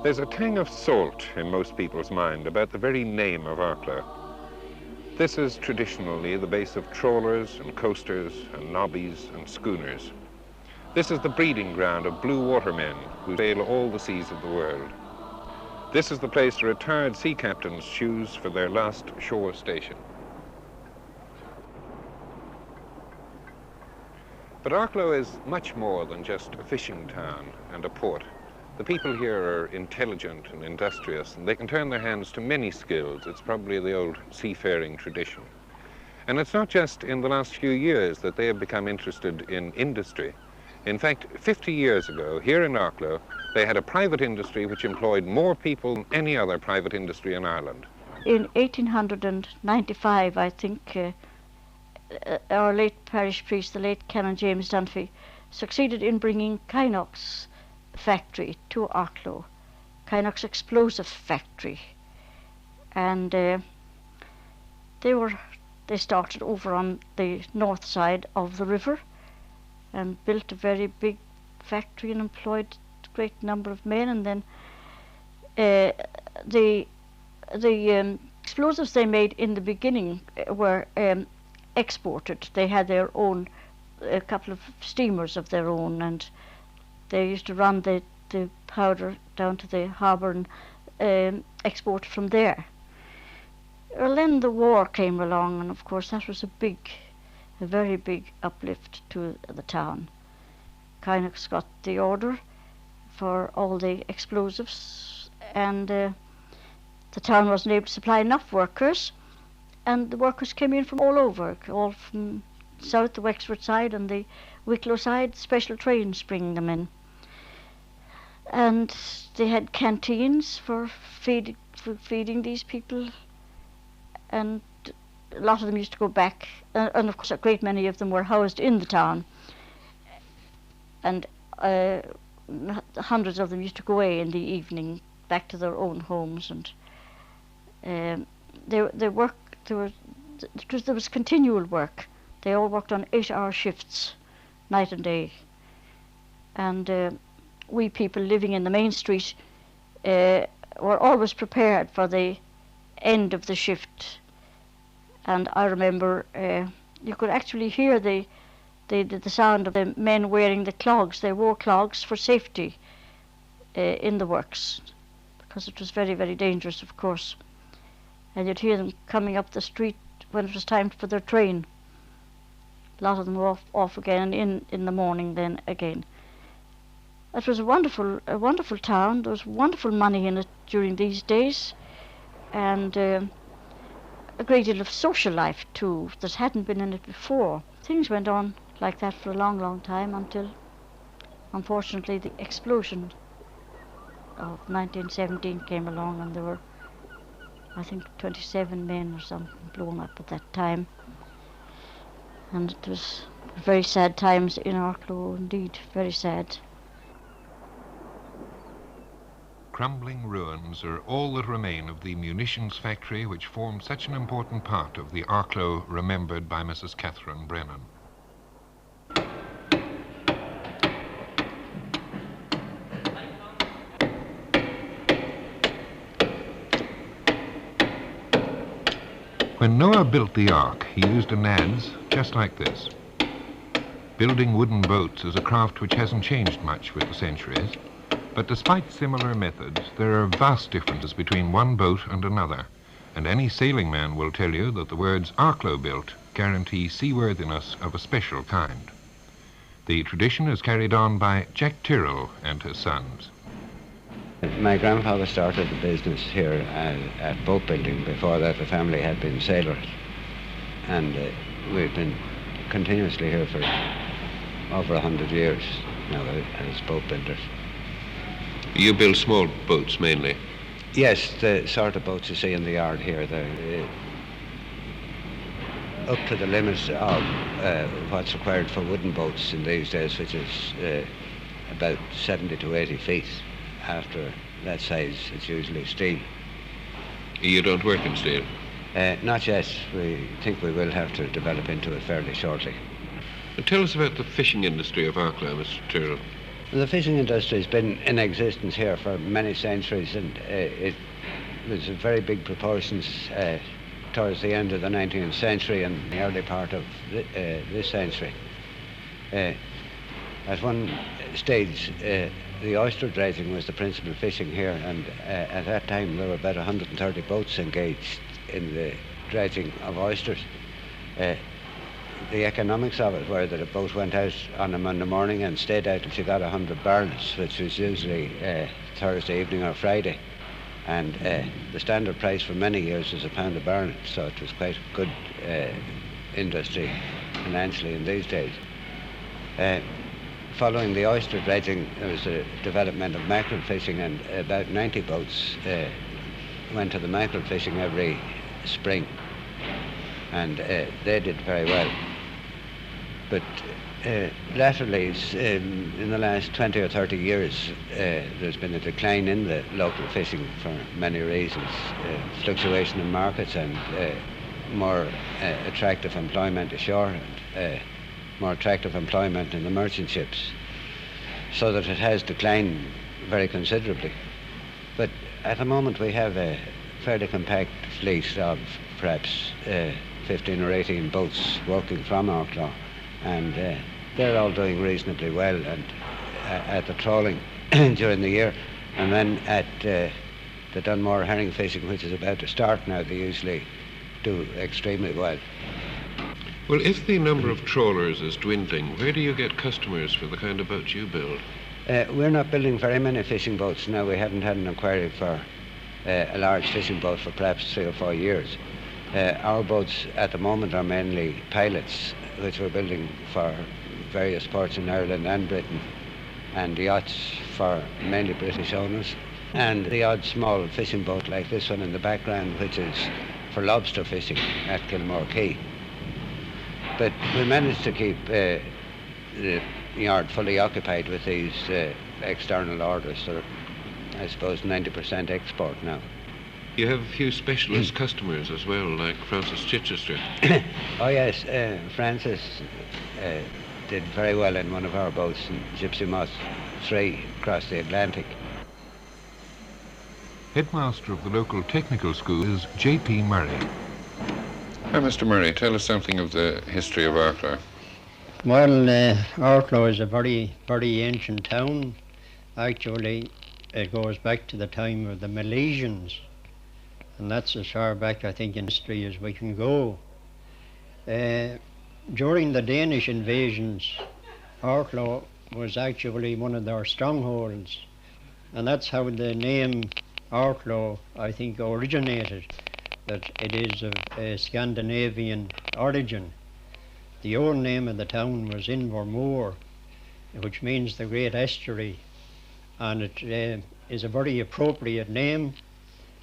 There's a tang of salt in most people's mind about the very name of Arklow. This is traditionally the base of trawlers and coasters and nobbies and schooners. This is the breeding ground of blue water men who sail all the seas of the world. This is the place retired sea captains choose for their last shore station. But Arklow is much more than just a fishing town and a port. The people here are intelligent and industrious, and they can turn their hands to many skills. It's probably the old seafaring tradition. And it's not just in the last few years that they have become interested in industry. In fact, 50 years ago, here in Arklow, they had a private industry which employed more people than any other private industry in Ireland. In 1895, I think, our late parish priest, the late Canon James Dunphy, succeeded in bringing Kynoch's factory to Arklow, Kynoch's explosive factory, and they started over on the north side of the river and built a very big factory and employed a great number of men. And then the explosives they made in the beginning were exported. They had their own, a couple of steamers of their own, and they used to run the powder down to the harbour and export from there. Well, then the war came along, and of course that was a very big uplift to the town. Kynoch's got the order for all the explosives, and the town wasn't able to supply enough workers, and the workers came in from all over, all from south, the Wexford side and the Wicklow side, special trains bringing them in. And they had canteens for feeding these people, and a lot of them used to go back, and of course a great many of them were housed in the town, and hundreds of them used to go away in the evening back to their own homes. And there was continual work. They all worked on 8-hour shifts, night and day. And we people living in the main street were always prepared for the end of the shift. And I remember you could actually hear the sound of the men wearing the clogs. They wore clogs for safety in the works, because it was very, very dangerous, of course. And you'd hear them coming up the street when it was time for their train. A lot of them were off again in the morning then again. It was a wonderful town. There was wonderful money in it during these days, and a great deal of social life too that hadn't been in it before. Things went on like that for a long, long time until, unfortunately, the explosion of 1917 came along, and there were, I think, 27 men or something blown up at that time. And it was very sad times in Arklow, indeed, very sad. Crumbling ruins are all that remain of the munitions factory which formed such an important part of the Arklow remembered by Mrs. Catherine Brennan. When Noah built the ark, he used an adze just like this. Building wooden boats is a craft which hasn't changed much with the centuries, but despite similar methods, there are vast differences between one boat and another, and any sailing man will tell you that the words Arklow built guarantee seaworthiness of a special kind. The tradition is carried on by Jack Tyrrell and his sons. My grandfather started the business here at boat building. Before that, the family had been sailors, and we've been continuously here for over 100 years now as boat builders. You build small boats mainly? Yes, the sort of boats you see in the yard here, they're up to the limits of what's required for wooden boats in these days, which is about 70 to 80 feet. After that size, it's usually steel. You don't work in steel? Not yet. We think we will have to develop into it fairly shortly. Tell us about the fishing industry of Arklow, Mr. Tyrrell. The fishing industry has been in existence here for many centuries, and it was in very big proportions towards the end of the 19th century and the early part of this century. At one stage, the oyster dredging was the principal fishing here, and at that time there were about 130 boats engaged in the dredging of oysters. The economics of it were that a boat went out on a Monday morning and stayed out till she got 100 barrels, which was usually Thursday evening or Friday. And the standard price for many years was £1 a barrel, so it was quite a good industry financially in these days. Following the oyster dredging, there was a development of mackerel fishing, and about 90 boats went to the mackerel fishing every spring, and they did very well. But latterly, in the last 20 or 30 years, there's been a decline in the local fishing for many reasons. Fluctuation in markets and more attractive employment ashore, and more attractive employment in the merchant ships, so that it has declined very considerably. But at the moment we have a fairly compact fleet of perhaps 15 or 18 boats working from Arklow, and they're all doing reasonably well and at the trawling during the year. And then at the Dunmore herring fishing, which is about to start now, they usually do extremely well. Well, if the number of trawlers is dwindling, where do you get customers for the kind of boats you build? We're not building very many fishing boats now. We haven't had an inquiry for a large fishing boat for perhaps 3 or 4 years. Our boats at the moment are mainly pilots, which we're building for various ports in Ireland and Britain, and yachts for mainly British owners, and the odd small fishing boat like this one in the background, which is for lobster fishing at Kilmore Quay. But we managed to keep the yard fully occupied with these external orders, so I suppose 90% export now. You have a few specialist customers as well, like Francis Chichester. Oh yes, Francis did very well in one of our boats in Gypsy Moth 3 across the Atlantic. Headmaster of the local technical school is J.P. Murray. Now, Mr. Murray, tell us something of the history of Arklow. Well, Arklow is a very, very ancient town. Actually, it goes back to the time of the Milesians, and that's as far back, I think, in history as we can go. During the Danish invasions, Arklow was actually one of their strongholds, and that's how the name Arklow, I think, originated, that it is of a Scandinavian origin. The old name of the town was Invermore, which means the Great Estuary, and it is a very appropriate name,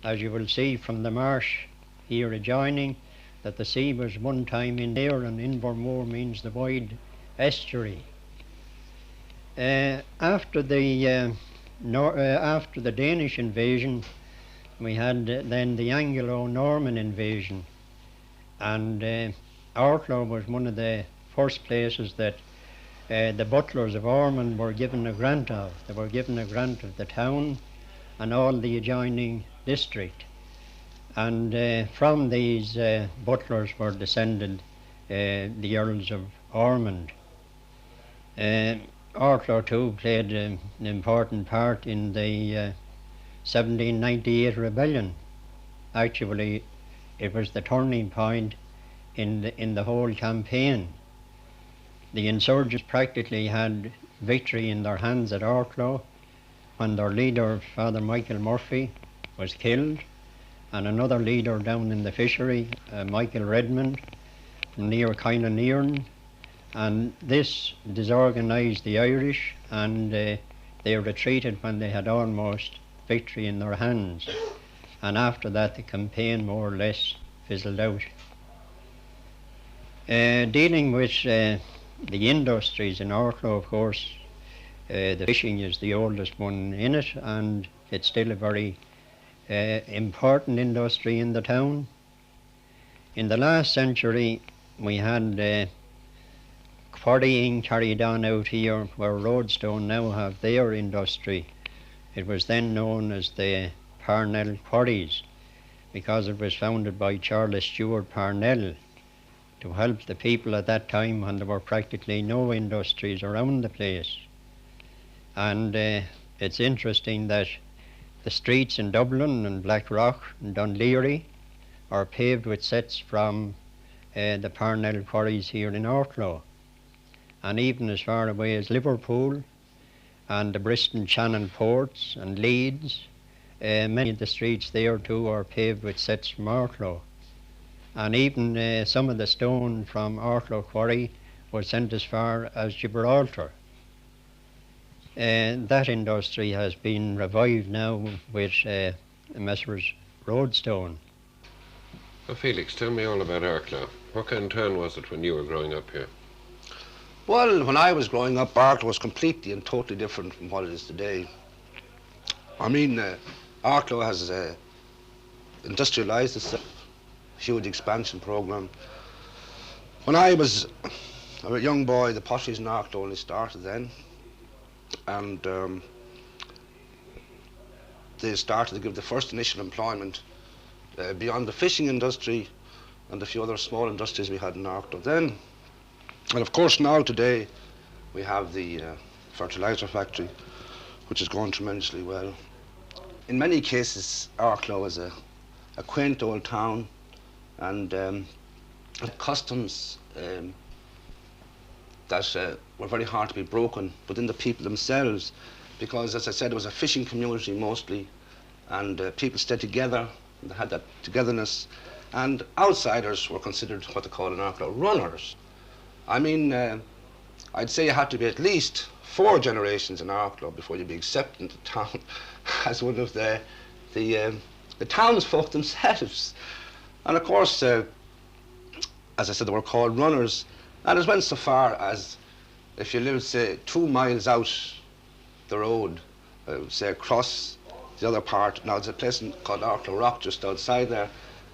as you will see from the marsh here adjoining, that the sea was one time in there, and Invermore means the wide estuary. After the Danish invasion, we had then the Anglo-Norman invasion, and Arklow was one of the first places that the butlers of Ormond were given a grant of. They were given a grant of the town and all the adjoining district, and from these butlers were descended the Earls of Ormond. Arklow too played an important part in the 1798 rebellion. Actually, it was the turning point in the whole campaign. The insurgents practically had victory in their hands at Arklow when their leader, Father Michael Murphy, was killed, and another leader down in the fishery, Michael Redmond, near Kynoch, and this disorganised the Irish, and they retreated when they had almost victory in their hands, and after that the campaign more or less fizzled out. Dealing with the industries in Arklow, of course, the fishing is the oldest one in it, and it's still a very important industry in the town. In the last century we had quarrying carried on out here where Roadstone now have their industry. It was then known as the Parnell Quarries because it was founded by Charles Stewart Parnell to help the people at that time when there were practically no industries around the place. And it's interesting that the streets in Dublin and Blackrock and Dunleary are paved with sets from the Parnell Quarries here in Arklow. And even as far away as Liverpool and the Bristol Channel ports and Leeds, many of the streets there too are paved with sets from Arklow. And even some of the stone from Arklow Quarry was sent as far as Gibraltar. That industry has been revived now with Messrs. Roadstone. Well, Felix, tell me all about Arklow. What kind of town was it when you were growing up here? Well, when I was growing up, Arklow was completely and totally different from what it is today. I mean, Arklow has industrialised itself, huge expansion programme. When I was a young boy, the potteries in Arklow only started then, and they started to give the first initial employment beyond the fishing industry and a few other small industries we had in Arklow then. And of course now today we have the fertiliser factory, which is going tremendously well. In many cases Arklow is a quaint old town, and customs that were very hard to be broken within the people themselves, because as I said, it was a fishing community mostly, and people stayed together, and they had that togetherness, and outsiders were considered what they call in Arklow runners. I mean, I'd say you had to be at least 4 generations in Arklow before you'd be accepted into town as one of the townsfolk themselves. And of course, as I said, they were called runners, and it went so far as if you lived, say, 2 miles out the road, say across the other part. Now there's a place called Arklow Rock just outside there,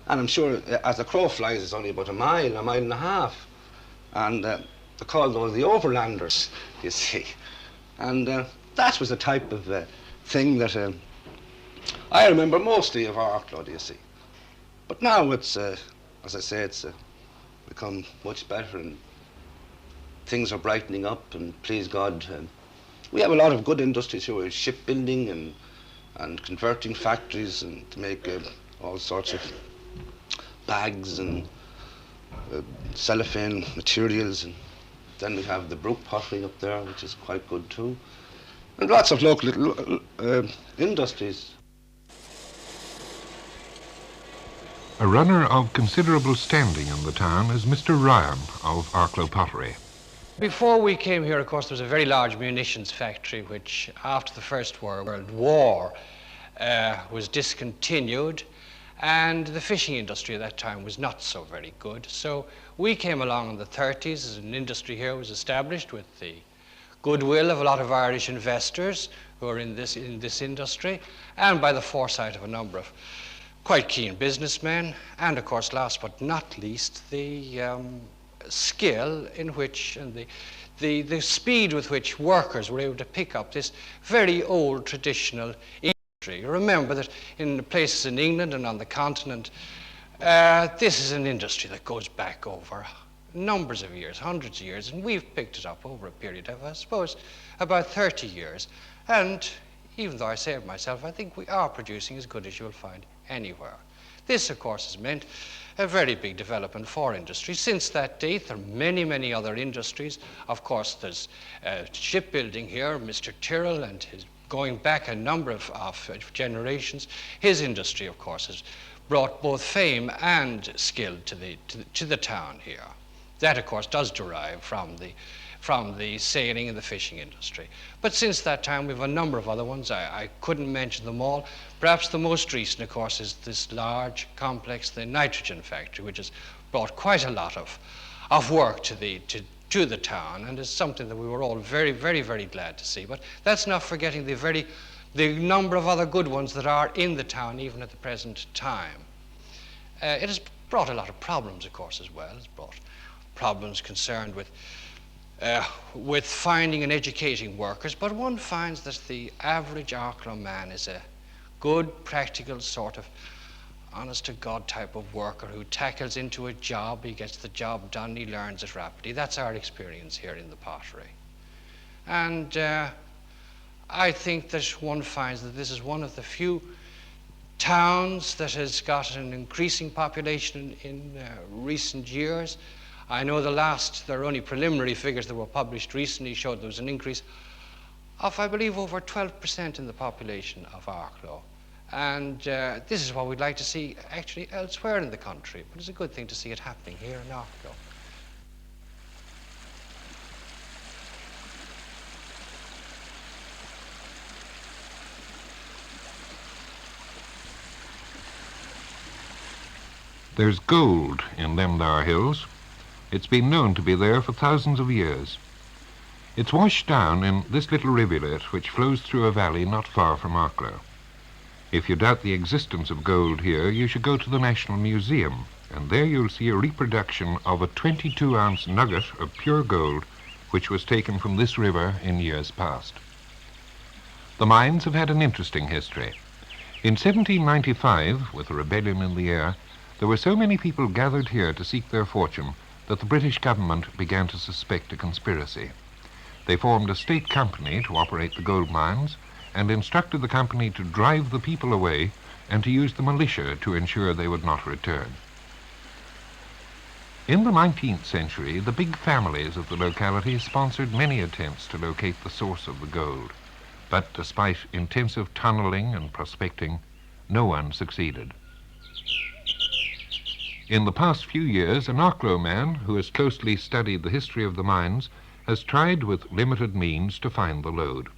and I'm sure as the crow flies it's only about a mile and a half. And they called those the overlanders, you see. And that was the type of thing that I remember mostly of Arklow, do you see. But now it's, as I say, it's become much better, and things are brightening up, and please God, we have a lot of good industries here, with shipbuilding and converting factories and to make all sorts of bags and cellophane materials, and then we have the Brook pottery up there, which is quite good too, and lots of local little industries. A runner of considerable standing in the town is Mr. Ryan of Arklow Pottery. Before we came here, of course, there was a very large munitions factory, which after the First World War was discontinued, and the fishing industry at that time was not so very good. So we came along in the 30s as an industry here was established with the goodwill of a lot of Irish investors who are in this industry, and by the foresight of a number of quite keen businessmen, and of course, last but not least, the skill in which and the speed with which workers were able to pick up this very old traditional industry. Remember that in places in England and on the continent, this is an industry that goes back over numbers of years, hundreds of years, and we've picked it up over a period of, I suppose, about 30 years. And even though I say it myself, I think we are producing as good as you'll find anywhere. This, of course, has meant a very big development for industry. Since that date, there are many, many other industries. Of course, there's shipbuilding here. Mr. Tyrrell, and his, going back a number of generations, his industry, of course, has brought both fame and skill to the town here. That, of course, does derive from the sailing and the fishing industry. But since that time, we have a number of other ones. I couldn't mention them all. Perhaps the most recent, of course, is this large complex, the nitrogen factory, which has brought quite a lot of work to the town, and is something that we were all very, very, very glad to see. But that's not forgetting the number of other good ones that are in the town, even at the present time. It has brought a lot of problems, of course, as well. It's brought problems concerned with with finding and educating workers, but one finds that the average Arklow man is a good, practical sort of honest-to-God type of worker who tackles into a job, he gets the job done, he learns it rapidly. That's our experience here in the pottery. And I think that one finds that this is one of the few towns that has got an increasing population in recent years. I know there are only preliminary figures that were published recently showed there was an increase of, I believe, over 12% in the population of Arklow. And this is what we'd like to see actually elsewhere in the country, but it's a good thing to see it happening here in Arklow. There's gold in them there hills. It's been known to be there for thousands of years. It's washed down in this little rivulet which flows through a valley not far from Arklow. If you doubt the existence of gold here, you should go to the National Museum, and there you'll see a reproduction of a 22-ounce nugget of pure gold which was taken from this river in years past. The mines have had an interesting history. In 1795, with a rebellion in the air, there were so many people gathered here to seek their fortune that the British government began to suspect a conspiracy. They formed a state company to operate the gold mines and instructed the company to drive the people away and to use the militia to ensure they would not return. In the 19th century, the big families of the locality sponsored many attempts to locate the source of the gold, but despite intensive tunneling and prospecting, no one succeeded. In the past few years, an Arklow man who has closely studied the history of the mines has tried with limited means to find the lode.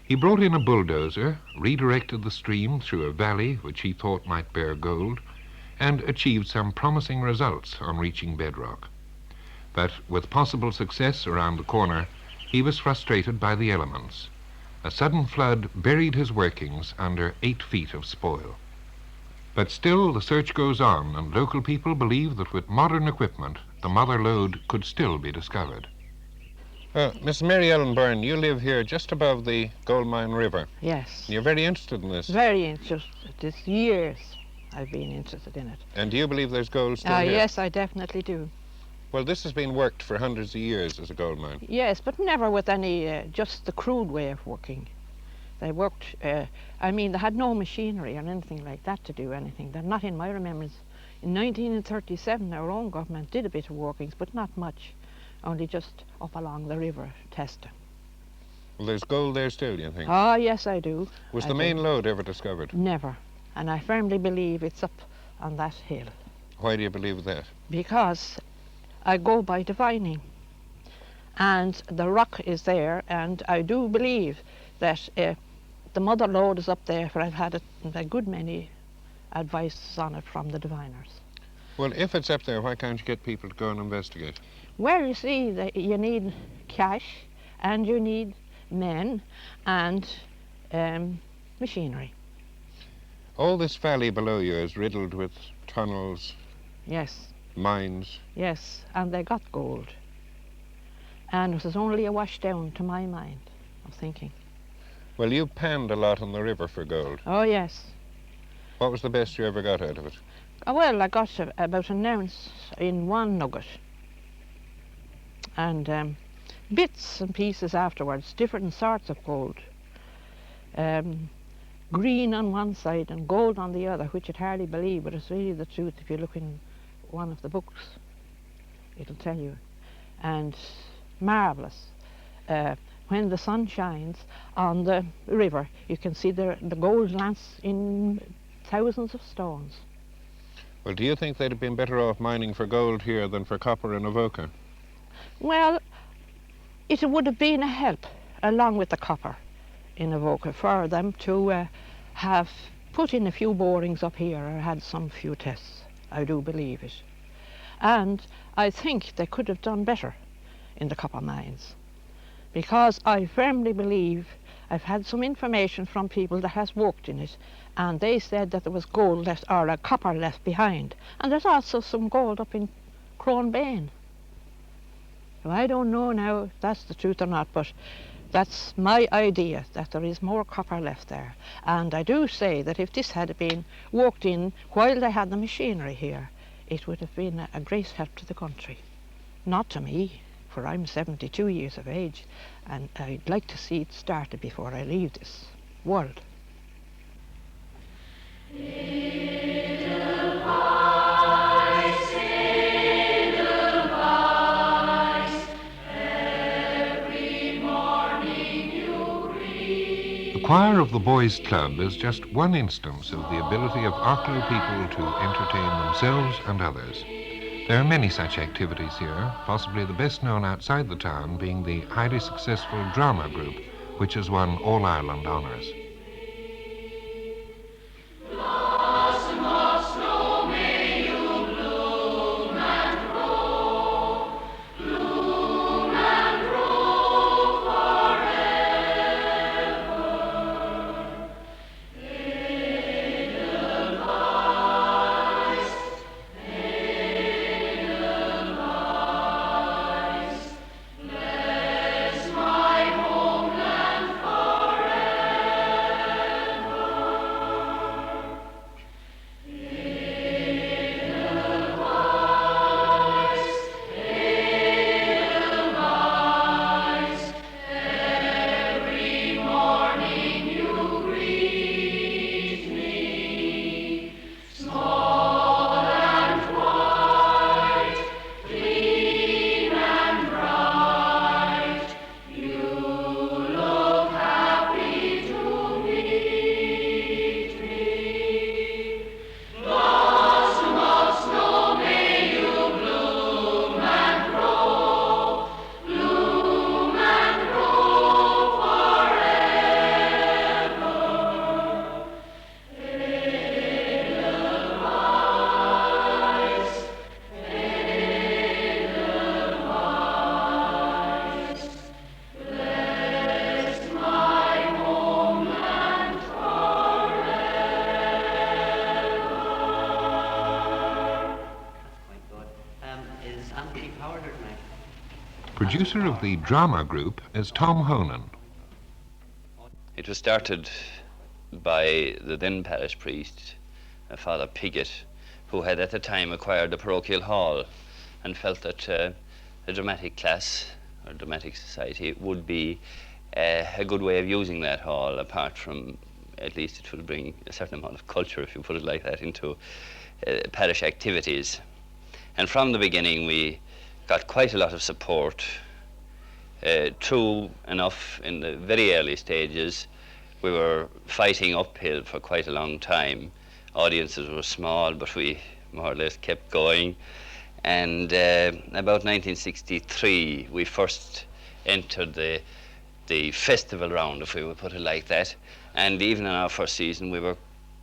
He brought in a bulldozer, redirected the stream through a valley which he thought might bear gold, and achieved some promising results on reaching bedrock. But with possible success around the corner, he was frustrated by the elements. A sudden flood buried his workings under 8 feet of spoil. But still, the search goes on, and local people believe that with modern equipment, the mother lode could still be discovered. Miss Mary Ellen Byrne, you live here just above the Gold Mine River. Yes. You're very interested in this. Very interested. It's years I've been interested in it. And do you believe there's gold still here? Yes, I definitely do. Well, this has been worked for hundreds of years as a gold mine. Yes, but never with any, just the crude way of working. They worked, they had no machinery or anything like that to do anything. They're not in my remembrance. In 1937, our own government did a bit of workings, but not much, only just up along the river testing. Well, there's gold there still, you think? Oh, yes, I do. Was the main lode ever discovered? Never. And I firmly believe it's up on that hill. Why do you believe that? Because I go by divining. And the rock is there, and I do believe that the mother lode is up there, for I've had a good many advices on it from the diviners. Well, if it's up there, why can't you get people to go and investigate? Well, you see, you need cash, and you need men, and machinery. All this valley below you is riddled with tunnels. Yes. Mines. Yes, and they got gold. And it was only a wash down to my mind of thinking. Well, you panned a lot on the river for gold. Oh, yes. What was the best you ever got out of it? Oh, well, I got about an ounce in one nugget. And bits and pieces afterwards, different sorts of gold. Green on one side and gold on the other, which you'd hardly believe, but it's really the truth. If you look in one of the books, it'll tell you. And marvellous. When the sun shines on the river, you can see the gold lance in thousands of stones. Well, do you think they'd have been better off mining for gold here than for copper in Avoca? Well, it would have been a help, along with the copper in Avoca, for them to have put in a few borings up here or had some few tests. I do believe it. And I think they could have done better in the copper mines, because I firmly believe, I've had some information from people that has worked in it, and they said that there was gold left, or a copper left behind. And there's also some gold up in Cronebain. Now, I don't know now if that's the truth or not, but that's my idea, that there is more copper left there. And I do say that if this had been worked in while they had the machinery here, it would have been a great help to the country. Not to me, for I'm 72 years of age, and I'd like to see it started before I leave this world. The choir of the Boys' Club is just one instance of the ability of Arklow people to entertain themselves and others. There are many such activities here, possibly the best known outside the town being the highly successful drama group, which has won All-Ireland honours. Producer of the drama group is Tom Honan. It was started by the then parish priest, Father Piggott, who had at the time acquired the parochial hall and felt that a dramatic class or dramatic society would be a good way of using that hall, apart from, at least it would bring a certain amount of culture, if you put it like that, into parish activities. And from the beginning we got quite a lot of support. True enough, in the very early stages, we were fighting uphill for quite a long time. Audiences were small, but we more or less kept going. And about 1963, we first entered the festival round, if we would put it like that. And even in our first season, we were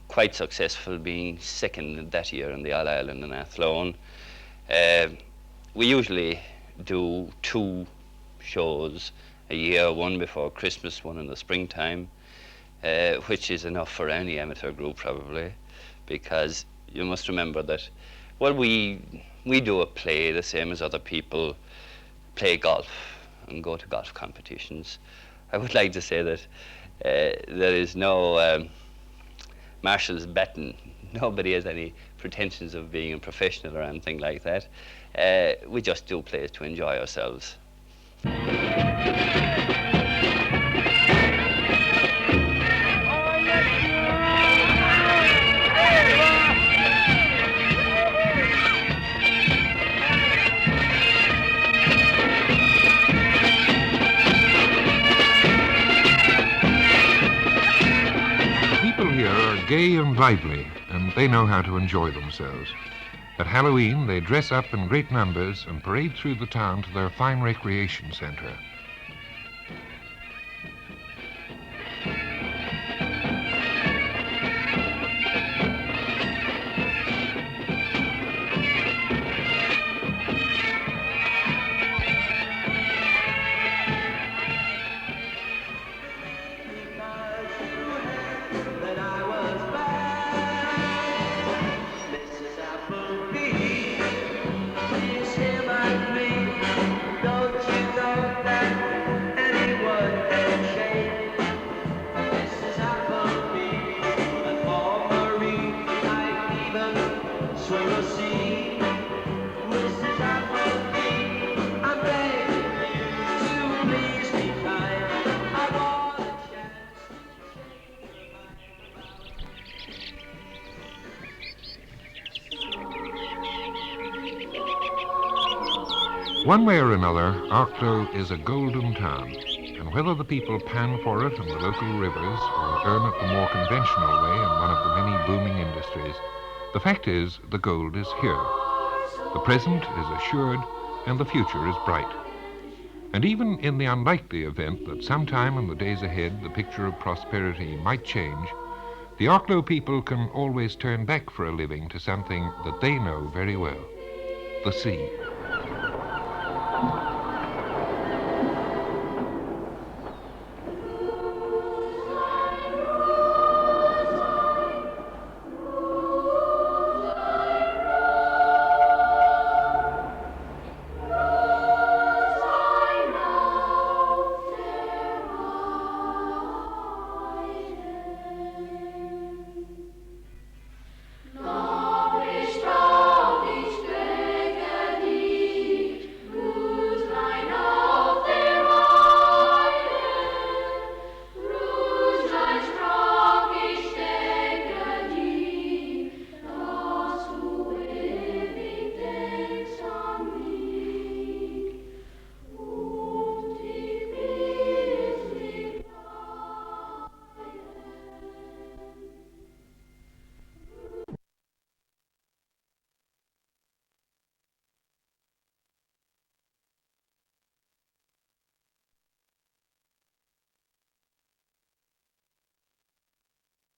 quite successful, being second that year in the All-Ireland and Athlone. We usually do 2 shows a year, one before Christmas, one in the springtime, which is enough for any amateur group probably, because you must remember that, well, we do a play the same as other people play golf and go to golf competitions. I would like to say that there is no Marshall's betting. Nobody has any pretensions of being a professional or anything like that. We just do plays to enjoy ourselves. People here are gay and lively, and they know how to enjoy themselves. At Halloween, they dress up in great numbers and parade through the town to their fine recreation centre. Don't One way or another, Arklow is a golden town, and whether the people pan for it in the local rivers or earn it the more conventional way in one of the many booming industries, the fact is the gold is here. The present is assured and the future is bright. And even in the unlikely event that sometime in the days ahead the picture of prosperity might change, the Arklow people can always turn back for a living to something that they know very well, the sea.